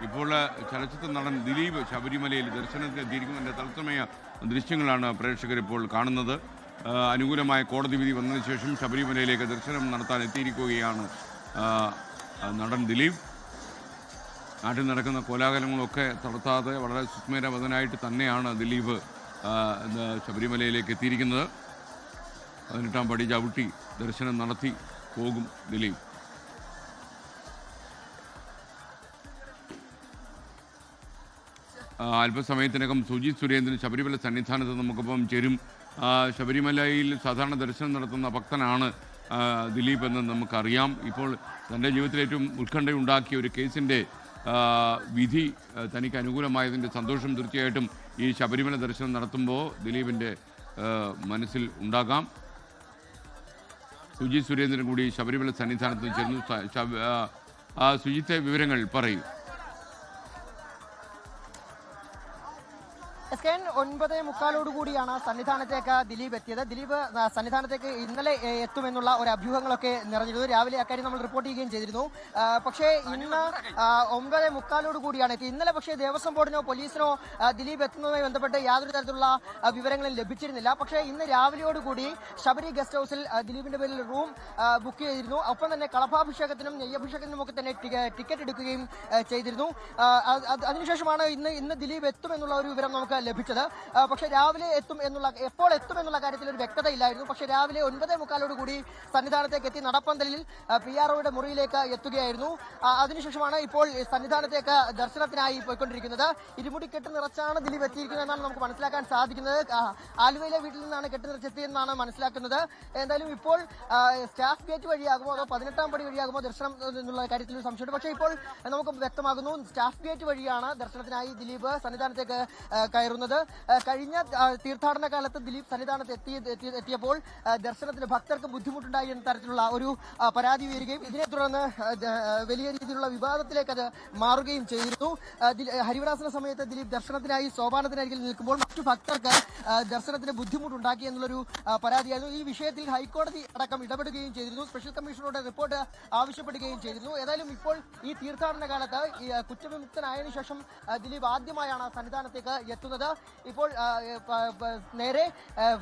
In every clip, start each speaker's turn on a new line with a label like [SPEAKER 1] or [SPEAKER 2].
[SPEAKER 1] ഇപ്പോൾ ചലച്ചിത്ര നടൻ ദിലീപ് ശബരിമലയിൽ ദർശനത്തിന് എത്തിയിരിക്കുന്നതിൻ്റെ തത്സമയ ദൃശ്യങ്ങളാണ് പ്രേക്ഷകർ ഇപ്പോൾ കാണുന്നത്. അനുകൂലമായ കോടതി വിധി വന്നതിന് ശേഷം ശബരിമലയിലേക്ക് ദർശനം നടത്താൻ എത്തിയിരിക്കുകയാണ് നടൻ ദിലീപ്. നാട്ടിൽ നടക്കുന്ന കോലാഹലങ്ങളൊക്കെ തളർത്താതെ വളരെ സുസ്മേരവതനായിട്ട് തന്നെയാണ് ദിലീപ് ശബരിമലയിലേക്ക് എത്തിയിരിക്കുന്നത്. 18-ാം പടി ചവിട്ടി ദർശനം നടത്തി പോകും ദിലീപ്. അല്പസമയത്തിനകം സുജിത് സുരേന്ദ്രൻ ശബരിമല സന്നിധാനത്ത് നമുക്കൊപ്പം ചേരും. ശബരിമലയിൽ സാധാരണ ദർശനം നടത്തുന്ന ഭക്തനാണ് ദിലീപ് എന്ന് നമുക്കറിയാം. ഇപ്പോൾ തൻ്റെ ജീവിതത്തിൽ ഏറ്റവും ഉത്കണ്ഠയുണ്ടാക്കിയ ഒരു കേസിൻ്റെ വിധി തനിക്ക് അനുകൂലമായതിൻ്റെ സന്തോഷം തീർച്ചയായിട്ടും ഈ ശബരിമല ദർശനം നടത്തുമ്പോൾ ദിലീപിൻ്റെ മനസ്സിൽ ഉണ്ടാകാം. സുജിത് സുരേന്ദ്രൻ കൂടി ശബരിമല സന്നിധാനത്ത് ചേർന്നു. സുജിത്തെ വിവരങ്ങൾ പറയൂ.
[SPEAKER 2] 9:45 സന്നിധാനത്തേക്ക് ദിലീപ് എത്തിയത്. ദിലീപ് സന്നിധാനത്തേക്ക് ഇന്നലെ എത്തുമെന്നുള്ള ഒരു അഭ്യൂഹങ്ങളൊക്കെ നിറഞ്ഞിരുന്നു. രാവിലെ അക്കാര്യം നമ്മൾ റിപ്പോർട്ട് ചെയ്യുകയും ചെയ്തിരുന്നു. പക്ഷേ ഇന്ന് 9:45 എത്തി. ഇന്നലെ പക്ഷേ ദേവസ്വം ബോർഡിനോ പോലീസിനോ ദിലീപ് എത്തുന്നതുമായി ബന്ധപ്പെട്ട് യാതൊരു തരത്തിലുള്ള വിവരങ്ങളും ലഭിച്ചിരുന്നില്ല. പക്ഷേ ഇന്ന് രാവിലെയോടുകൂടി ശബരി ഗസ്റ്റ് ഹൗസിൽ ദിലീപിന്റെ പേരിൽ റൂം ബുക്ക് ചെയ്തിരുന്നു. ഒപ്പം തന്നെ കളഭാഭിഷേകത്തിനും നെയ്യഭിഷേകത്തിനും ഒക്കെ തന്നെ ടിക്കറ്റ് എടുക്കുകയും ചെയ്തിരുന്നു. അതിനുശേഷമാണ് ഇന്ന് ദിലീപ് എത്തുമെന്നുള്ള ഒരു വിവരം നമുക്ക് ലഭിച്ചത്. പക്ഷേ രാവിലെ എപ്പോൾ എത്തും എന്നുള്ള കാര്യത്തിൽ ഒരു വ്യക്തതയില്ലായിരുന്നു. പക്ഷേ രാവിലെ 9:45 കൂടി സന്നിധാനത്തേക്ക് എത്തി നടപ്പന്തലിൽ PROയുടെ മുറിയിലേക്ക് എത്തുകയായിരുന്നു. അതിനുശേഷമാണ് ഇപ്പോൾ സന്നിധാനത്തേക്ക് ദർശനത്തിനായി പോയിക്കൊണ്ടിരിക്കുന്നത്. ഇരുമുടിക്കെട്ട് നിറച്ചാണ് ദിലീപ് എത്തിയിരിക്കുന്നതെന്നാണ് നമുക്ക് മനസ്സിലാക്കാൻ സാധിക്കുന്നത്. ആലുവയിലെ വീട്ടിൽ നിന്നാണ് കെട്ട് നിറച്ചെത്തിയെന്നാണ് മനസ്സിലാക്കുന്നത്. എന്തായാലും ഇപ്പോൾ സ്റ്റാഫ് ഗേറ്റ് വഴിയാകുമോ അതോ 18-ാം പടി വഴിയാകുമോ ദർശനം എന്നുള്ള കാര്യത്തിൽ ഒരു സംശയമുണ്ട്. പക്ഷേ ഇപ്പോൾ നമുക്ക് വ്യക്തമാകുന്നു സ്റ്റാഫ് ഗേറ്റ് വഴിയാണ് ദർശനത്തിനായി ദിലീപ് സന്നിധാനത്തേക്ക് കയറുന്നത്. കഴിഞ്ഞ തീർത്ഥാടന കാലത്ത് ദിലീപ് സന്നിധാനത്ത് എത്തിയപ്പോൾ ദർശനത്തിന് ഭക്തർക്ക് ബുദ്ധിമുട്ടുണ്ടായി എന്ന തരത്തിലുള്ള ഒരു പരാതി ഉയരുകയും ഇതിനെ തുടർന്ന് വലിയ രീതിയിലുള്ള വിവാദത്തിലേക്ക് അത് മാറുകയും ചെയ്തിരുന്നു. ഹരിവരാസന സമയത്ത് ദിലീപ് ദർശനത്തിനായി സോപാനത്തിനരികിൽ നിൽക്കുമ്പോൾ മറ്റു ഭക്തർക്ക് ദർശനത്തിന് ബുദ്ധിമുട്ടുണ്ടാക്കി എന്നുള്ളൊരു പരാതിയായിരുന്നു. ഈ വിഷയത്തിൽ ഹൈക്കോടതി അടക്കം ഇടപെടുകയും ചെയ്തിരുന്നു. സ്പെഷ്യൽ കമ്മീഷണറുടെ റിപ്പോർട്ട് ആവശ്യപ്പെടുകയും ചെയ്തിരുന്നു. ഏതായാലും ഇപ്പോൾ ഈ തീർത്ഥാടന കാലത്ത് കുറ്റവിമുക്തനായതിനു ശേഷം ദിലീപ് ആദ്യമായാണ് സന്നിധാനത്തേക്ക് എത്തുന്നത്. ഇപ്പോൾ നേരെ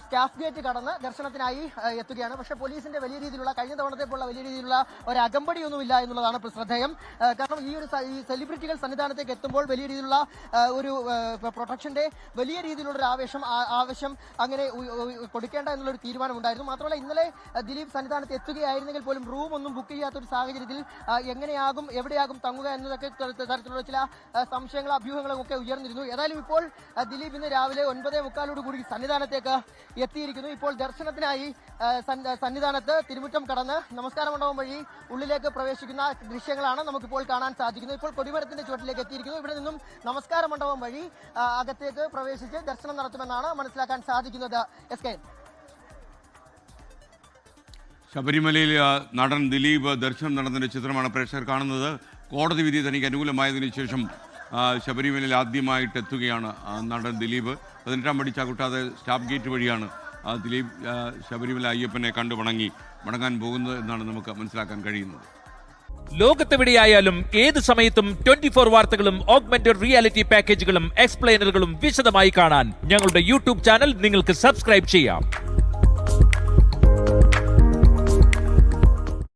[SPEAKER 2] സ്റ്റാഫ് ഗേറ്റ് കടന്ന് ദർശനത്തിനായി എത്തുകയാണ്. പക്ഷേ പോലീസിന്റെ വലിയ രീതിയിലുള്ള കഴിഞ്ഞ തവണത്തെ പോലുള്ള വലിയ രീതിയിലുള്ള ഒരു അകമ്പടിയൊന്നുമില്ല എന്നുള്ളതാണ് പ്രശ്നം. കാരണം ഈ സെലിബ്രിറ്റികൾ സന്നിധാനത്തേക്ക് എത്തുമ്പോൾ വലിയ രീതിയിലുള്ള ഒരു പ്രൊട്ടക്ഷന്റെ വലിയ രീതിയിലുള്ള ഒരു ആവശ്യം അങ്ങനെ കൊടുക്കേണ്ട എന്നുള്ളൊരു തീരുമാനമുണ്ടായിരുന്നു. മാത്രമല്ല ഇന്നലെ ദിലീപ് സന്നിധാനത്ത് എത്തുകയായിരുന്നെങ്കിൽ പോലും റൂം ഒന്നും ബുക്ക് ചെയ്യാത്തൊരു സാഹചര്യത്തിൽ എങ്ങനെയാകും എവിടെയാകും തങ്ങുക എന്നതൊക്കെ തരത്തിലുള്ള ചില സംശയങ്ങളും അഭ്യൂഹങ്ങളും ഒക്കെ ഉയർന്നിരുന്നു. ഏതായാലും ഇപ്പോൾ ദിലീപ് ഇന്ന് രാവിലെ 9:45 കൂടി സന്നിധാനത്തേക്ക് എത്തിയിരിക്കുന്നു. ഇപ്പോൾ ദർശനത്തിനായി സന്നിധാനത്ത് തിരുമുറ്റം കടന്ന് നമസ്കാര മണ്ഡപം വഴി ഉള്ളിലേക്ക് പ്രവേശിക്കുന്ന ദൃശ്യങ്ങളാണ് നമുക്കിപ്പോൾ കാണാൻ സാധിക്കുന്നത്. ഇപ്പോൾ കൊടിമരത്തിന്റെ ചുവട്ടിലേക്ക് എത്തിയിരിക്കുന്നു. ഇവിടെ നിന്നും നമസ്കാര മണ്ഡപം വഴി അകത്തേക്ക് പ്രവേശിച്ച് ദർശനം നടത്തുമെന്നാണ് മനസ്സിലാക്കാൻ സാധിക്കുന്നത്.
[SPEAKER 1] ശബരിമലയിൽ നടൻ ദിലീപ് ദർശനം നടന്നതിൻ്റെ ചിത്രമാണ് പ്രേക്ഷകർ കാണുന്നത്. കോടതി വിധി തനിക്ക് അനുകൂലമായതിനു ശേഷം ശബരിമലയിൽ ആദ്യമായിട്ട് എത്തുകയാണ് നടൻ ദിലീപ്. 18-ാം പടി ചവിട്ടാതെ സ്റ്റാഫ് ഗേറ്റ് വഴിയാണ് ദിലീപ് ശബരിമല അയ്യപ്പനെ കണ്ടു മടങ്ങാൻ പോകുന്നത് എന്നാണ് നമുക്ക് മനസ്സിലാക്കാൻ കഴിയുന്നത്.
[SPEAKER 3] ലോകത്തെവിടെയായാലും ഏത് സമയത്തും 24 വാർത്തകളും ഓഗ്മെന്റഡ് റിയാലിറ്റി പാക്കേജുകളും എക്സ്പ്ലെയിനറുകളും വിശദമായി കാണാൻ ഞങ്ങളുടെ യൂട്യൂബ് ചാനൽ നിങ്ങൾക്ക് സബ്സ്ക്രൈബ് ചെയ്യാം.